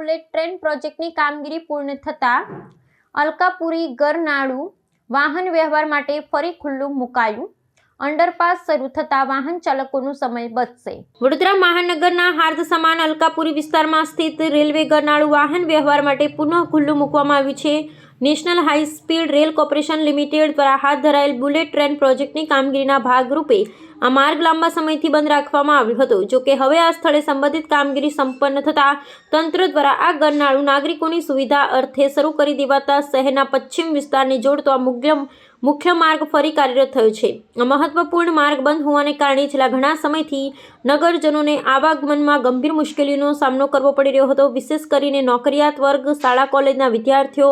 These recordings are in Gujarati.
બુલેટ ટ્રેન પ્રોજેક્ટની કામગીરી પૂર્ણ થતાં અલકાપુરી ગરનાળું વાહન વ્યવહાર માટે ફરી ખુલ્લું મુકાયું. અંડરપાસ શરૂ થતાં વાહન ચાલકોનો સમય બચશે. વડોદરા મહાનગરના હાર્દ સમાન અલકાપુરી વિસ્તારમાં સ્થિત રેલવે ગરનાળું વાહન વ્યવહાર માટે પુનઃ ખુલ્લું મૂકવામાં આવ્યું છે. National high speed rail corporation limited દ્વારા હાથ ધરાયેલ બુલેટ ટ્રેન પ્રોજેક્ટની કામગીરીના ભાગરૂપે આ માર્ગ લાંબા સમયથી બંધ રાખવામાં આવ્યો હતો. જોકે હવે આ સ્થળે સંબંધિત કામગીરી સંપન્ન થતાં તંત્ર દ્વારા આ ગરનાળું નાગરિકોની સુવિધા અર્થે શરૂ કરી દેવાતા શહેરના પશ્ચિમ વિસ્તારને જોડતો આ મુખ્ય માર્ગ ફરી કાર્યરત થયો છે. આ મહત્વપૂર્ણ માર્ગ બંધ હોવાને કારણે છેલ્લા ઘણા સમયથી નગરજનોને આવાગમનમાં ગંભીર મુશ્કેલીઓનો સામનો કરવો પડી રહ્યો હતો. વિશેષ કરીને નોકરિયાત વર્ગ, શાળા કોલેજના વિદ્યાર્થીઓ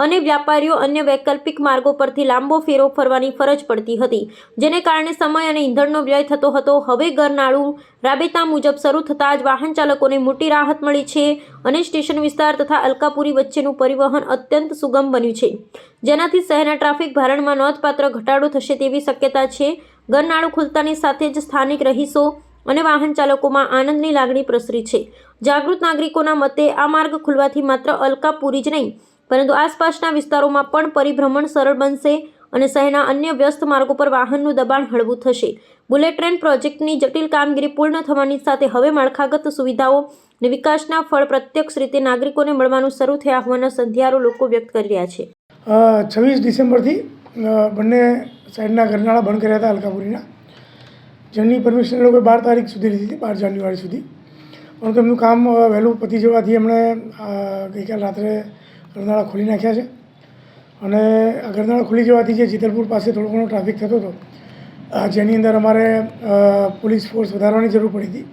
અને વ્યાપારીઓ અન્ય વૈકલ્પિક માર્ગો પરથી લાંબો ફેરો ફરવાની ફરજ પડતી હતી, જેને કારણે સમય અને ઈંધણનો વ્યય થતો હતો. હવે ગરનાળું રાબેતા મુજબ શરૂ થતાં જ વાહન ચાલકોને મોટી રાહત મળી છે અને સ્ટેશન વિસ્તાર તથા અલકાપુરી વચ્ચેનું પરિવહન અત્યંત સુગમ બન્યું છે, જેનાથી શહેરના ટ્રાફિક ભારણમાં નોંધપાત્ર ઘટાડો થશે તેવી શક્યતા છે. ગરનાળું ખુલતાની સાથે જ સ્થાનિક રહીશો અને વાહન ચાલકોમાં આનંદની લાગણી પ્રસરી છે. જાગૃત નાગરિકોના મતે આ માર્ગ ખુલવાથી માત્ર અલકાપુરી જ નહીં પરંતુ આસપાસના વિસ્તારોમાં પણ પરિભ્રમણ સરળ બનશે અને શહેરના અન્ય વ્યસ્ત માર્ગો પર વાહનનું દબાણ હળવું થશે. બુલેટ ટ્રેન પ્રોજેક્ટની જટિલ કામગીરી પૂર્ણ થવાની સાથે હવે માળખાગત સુવિધાઓ અને વિકાસના ફળ પ્રત્યક્ષ રીતે નાગરિકોને મળવાનું શરૂ થયા હોવાના સંધિયારો લોકો વ્યક્ત કરી રહ્યા છે. 26 ડિસેમ્બરથી બંને સાઈડના ગરનાળા બંધ કર્યા હતા અલકાપુરીના, જેની પરમિશન એ લોકોએ 12 તારીખ સુધી લીધી હતી, 12 જાન્યુઆરી સુધી. પરંતુ એમનું કામ વહેલું પતી જવાથી એમણે ગઈકાલ રાત્રે ગરનાળા ખોલી નાખ્યા છે. અને આ ગરનાળા ખુલી જવાથી જે જેતલપુર પાસે થોડો ઘણો ટ્રાફિક થતો હતો, જેની અંદર અમારે પોલીસ ફોર્સ વધારવાની જરૂર પડી હતી,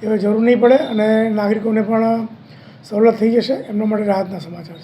એ જરૂર નહીં પડે અને નાગરિકોને પણ સવલત થઈ જશે. એમના માટે રાહતના સમાચાર છે.